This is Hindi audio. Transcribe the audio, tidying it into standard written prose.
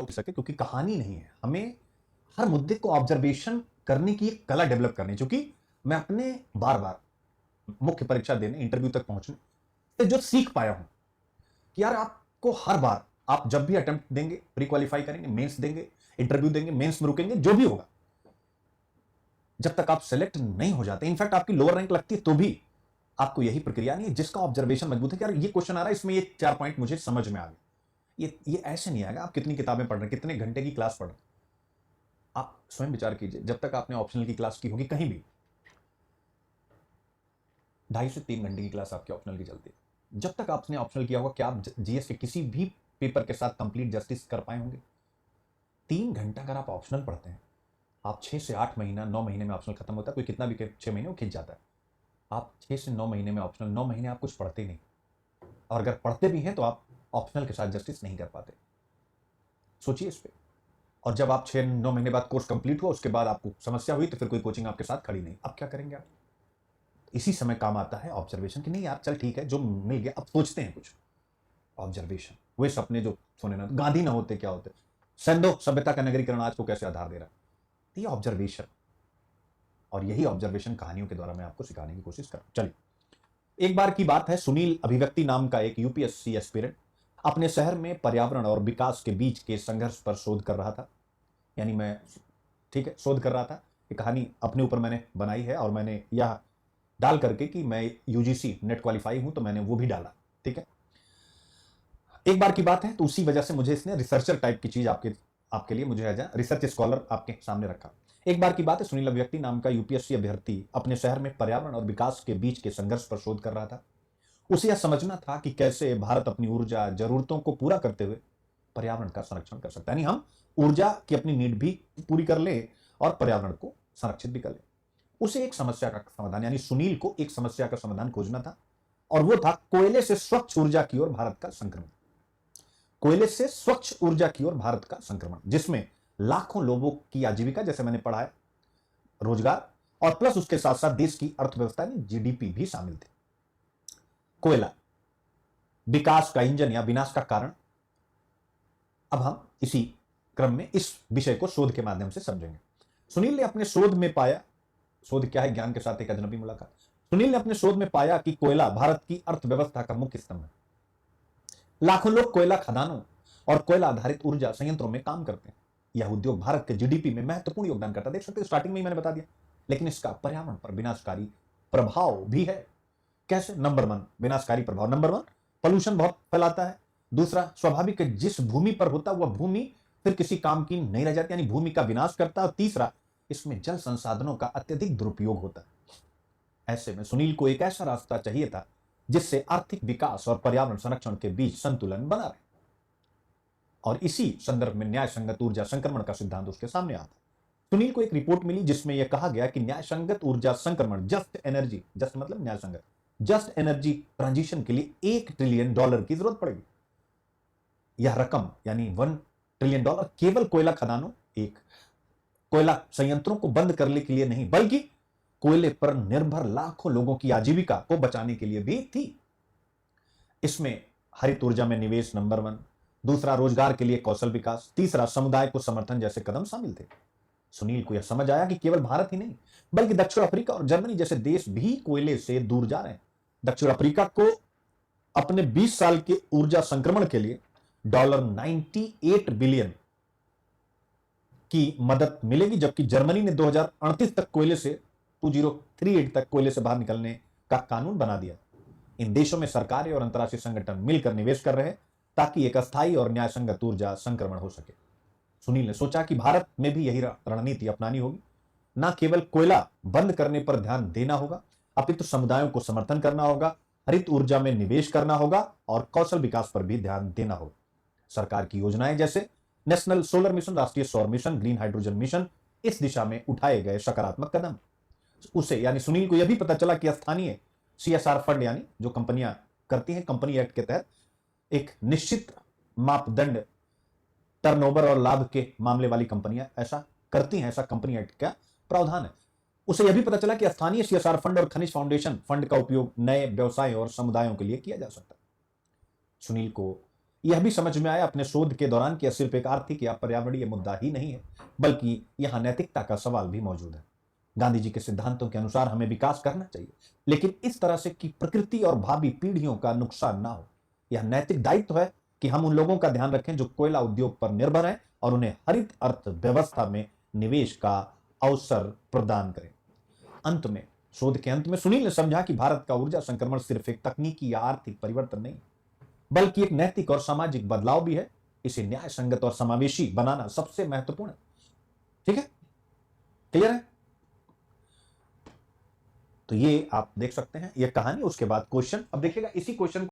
सके, क्योंकि कहानी नहीं है, हमें हर मुद्दे को ऑब्जर्वेशन करने की एक कला डेवलप करनी है। क्योंकि मैं अपने बार बार मुख्य परीक्षा देने, इंटरव्यू तक पहुंचने से जो सीख पाया हूं कि यार आपको हर बार, आप जब भी अटेम्प्ट देंगे, प्री क्वालिफाई करेंगे, मेंस देंगे, इंटरव्यू देंगे, मेंस में रुकेंगे, जो भी होगा, जब तक आप सेलेक्ट नहीं हो जाते, इनफैक्ट आपकी लोअर रैंक लगती है तो भी आपको यही प्रक्रिया नहीं है जिसका ऑब्जर्वेशन मजबूत है कि यार ये क्वेश्चन आ रहा है, इसमें ये 4 पॉइंट मुझे समझ में आ गए। ये ऐसे नहीं आएगा आप कितनी किताबें पढ़ रहे हैं, कितने घंटे की क्लास पढ़ रहे हैं। आप स्वयं विचार कीजिए, जब तक आपने ऑप्शनल की क्लास की होगी कहीं भी, 2.5 से 3 घंटे की क्लास आपकी ऑप्शनल की चलती है। जब तक आपने ऑप्शनल किया होगा, क्या आप जीएस के किसी भी पेपर के साथ कंप्लीट जस्टिस कर पाए होंगे? 3 घंटा अगर आप ऑप्शनल पढ़ते हैं, आप 6 से 8 महीना, 9 महीने में ऑप्शनल खत्म होता है, कोई कितना भी 6 महीने वो खिंच जाता है। आप 6 से 9 महीने में ऑप्शनल, 9 महीने आप कुछ पढ़ते नहीं, और अगर पढ़ते भी हैं तो आप ऑप्शनल के साथ जस्टिस नहीं कर पाते। सोचिए इस पे। और जब आप 6-9 महीने बाद कोर्स कंप्लीट हुआ, उसके बाद आपको समस्या हुई, तो फिर कोई कोचिंग आपके साथ खड़ी नहीं, अब क्या करेंगे आप? इसी समय काम आता है ऑब्जर्वेशन कि नहीं यार चल ठीक है, जो मिल गया, अब सोचते हैं कुछ। ऑब्जर्वेशन, वे सपने जो सोने ना, गांधी ना होते क्या होते, सैंडो सभ्यता का नगरीकरण आज को कैसे आधार दे रहा है, ये ऑब्जर्वेशन। और यही ऑब्जर्वेशन कहानियों के द्वारा मैं आपको सिखाने की कोशिश कर। चलिए, एक बार की बात है, सुनील अभिव्यक्ति नाम का एक यूपीएससी एस्पिरेंट अपने शहर में पर्यावरण और विकास के बीच के संघर्ष पर शोध कर रहा था। यानी मैं, ठीक है, शोध कर रहा था। ये कहानी अपने ऊपर मैंने बनाई है, और मैंने यह डाल करके कि मैं यूजीसी नेट क्वालिफाई हूं, तो मैंने वो भी डाला। ठीक है, एक बार की बात है, तो उसी वजह से मुझे इसने रिसर्चर टाइप की चीज आपके लिए मुझे रिसर्च स्कॉलर आपके सामने रखा। एक बार की बात है, सुनील अभिव्यक्ति नाम का यूपीएससी अभ्यर्थी अपने शहर में पर्यावरण और विकास के बीच के संघर्ष पर शोध कर रहा था। उसे यह समझना था कि कैसे भारत अपनी ऊर्जा जरूरतों को पूरा करते हुए पर्यावरण का संरक्षण कर सकता है। यानी हम ऊर्जा की अपनी नीड भी पूरी कर ले और पर्यावरण को संरक्षित भी कर ले। उसे एक समस्या का समाधान, यानी सुनील को एक समस्या का समाधान खोजना था, और वो था कोयले से स्वच्छ ऊर्जा की ओर भारत का संक्रमण। कोयले से स्वच्छ ऊर्जा की ओर भारत का संक्रमण, जिसमें लाखों लोगों की आजीविका, जैसे मैंने पढ़ा है, रोजगार, और प्लस उसके साथ साथ देश की अर्थव्यवस्था में जीडीपी भी शामिल थे। कोयला विकास का इंजन या विनाश का कारण, अब हम इसी क्रम में इस विषय को शोध के माध्यम से समझेंगे। सुनील ने अपने शोध में पाया, शोध क्या है, ज्ञान के साथ एक अजनबी मुलाकात। सुनील ने अपने शोध में पाया कि कोयला भारत की अर्थव्यवस्था का मुख्य स्तंभ है। लाखों लोग कोयला खदानों और कोयला आधारित ऊर्जा संयंत्रों में काम करते हैं। यह उद्योग भारत के जीडीपी में महत्वपूर्ण योगदान करता है। देख सकते हैं, स्टार्टिंग में ही मैंने बता दिया। लेकिन इसका पर्यावरण पर विनाशकारी प्रभाव भी है। कैसे? नंबर 1 विनाशकारी प्रभाव, नंबर 1 पोल्यूशन बहुत फैलाता है। दूसरा, स्वाभाविक जिस भूमि पर होता है वह भूमि फिर किसी काम की नहीं रह जाती, यानी भूमि का विनाश करता है। और तीसरा, इसमें जल संसाधनों का अत्यधिक दुरुपयोग होता है। ऐसे में सुनील को एक ऐसा रास्ता चाहिए था जिससे आर्थिक विकास और पर्यावरण संरक्षण के बीच संतुलन बना रहे। और इसी संदर्भ में न्याय संगत ऊर्जा संक्रमण का सिद्धांत उसके सामने आता। सुनील को एक रिपोर्ट मिली जिसमें यह कहा गया कि न्याय संगत ऊर्जा संक्रमण, जस्ट एनर्जी, जस्ट मतलब न्याय संगत, जस्ट एनर्जी ट्रांजिशन के लिए $1 ट्रिलियन की जरूरत पड़ेगी। यह रकम यानी $1 ट्रिलियन केवल कोयला खदानों, एक कोयला संयंत्रों को बंद करने के लिए नहीं, बल्कि कोयले पर निर्भर लाखों लोगों की आजीविका को बचाने के लिए भी थी। इसमें हरित ऊर्जा में निवेश नंबर 1, दूसरा रोजगार के लिए कौशल विकास, तीसरा समुदाय को समर्थन जैसे कदम शामिल थे। सुनील को यह समझ आया कि केवल भारत ही नहीं, बल्कि दक्षिण अफ्रीका और जर्मनी जैसे देश भी कोयले से दूर जा रहे हैं। दक्षिण अफ्रीका को अपने 20 साल के ऊर्जा संक्रमण के लिए $98 बिलियन की मदद मिलेगी, जबकि जर्मनी ने 2038 तक कोयले से 2038 तक कोयले से बाहर निकलने का कानून बना दिया। इन देशों में सरकारें और अंतर्राष्ट्रीय संगठन मिलकर निवेश कर रहे हैं ताकि एक अस्थायी और न्यायसंगत ऊर्जा संक्रमण हो सके। सुनील ने सोचा कि भारत में भी यही रणनीति अपनानी होगी। न केवल कोयला बंद करने पर ध्यान देना होगा, अपितु समुदायों को समर्थन करना होगा, हरित ऊर्जा में निवेश करना होगा और कौशल विकास पर भी ध्यान देना होगा। सरकार की योजनाएं जैसे नेशनल सोलर मिशन, राष्ट्रीय सौर मिशन, ग्रीन हाइड्रोजन मिशन, इस दिशा में उठाए गए सकारात्मक कदम। उसे यानी सुनील को यह भी पता चला कि स्थानीय सीएसआर फंड, यानी जो कंपनियां करती हैं, कंपनी एक्ट के तहत एक निश्चित मापदंड, टर्नओवर और लाभ के मामले वाली कंपनियां ऐसा करती हैं, ऐसा कंपनी एक्ट का प्रावधान है। उसे यह भी पता चला कि स्थानीय सीएसआर फंड और खनिज फाउंडेशन फंड का उपयोग नए व्यवसायों और समुदायों के लिए किया जा सकता है। सुनील को यह भी समझ में आया अपने शोध के दौरान कि यह सिर्फ एक आर्थिक या पर्यावरणीय मुद्दा ही नहीं है, बल्कि यहां नैतिकता का सवाल भी मौजूद है। गांधी जी के सिद्धांतों के अनुसार हमें विकास करना चाहिए, लेकिन इस तरह से कि प्रकृति और भावी पीढ़ियों का नुकसान ना हो। यह नैतिक दायित्व है कि हम उन लोगों का ध्यान रखें जो कोयला उद्योग पर निर्भर हैं और उन्हें हरित अर्थव्यवस्था में निवेश का अवसर प्रदान करें। अंत में, शोध के अंत में सुनील ने समझा कि भारत का ऊर्जा संक्रमण सिर्फ एक तकनीकी या आर्थिक परिवर्तन नहीं, बल्कि एक नैतिक और सामाजिक बदलाव भी है। इसे न्याय संगत और समावेशी बनाना सबसे महत्वपूर्ण है। ठीक है, क्लियर है? तो ये आप देख सकते हैं, ये कहानी। उसके बाद क्वेश्चन। अब देखिएगा, इसी क्वेश्चन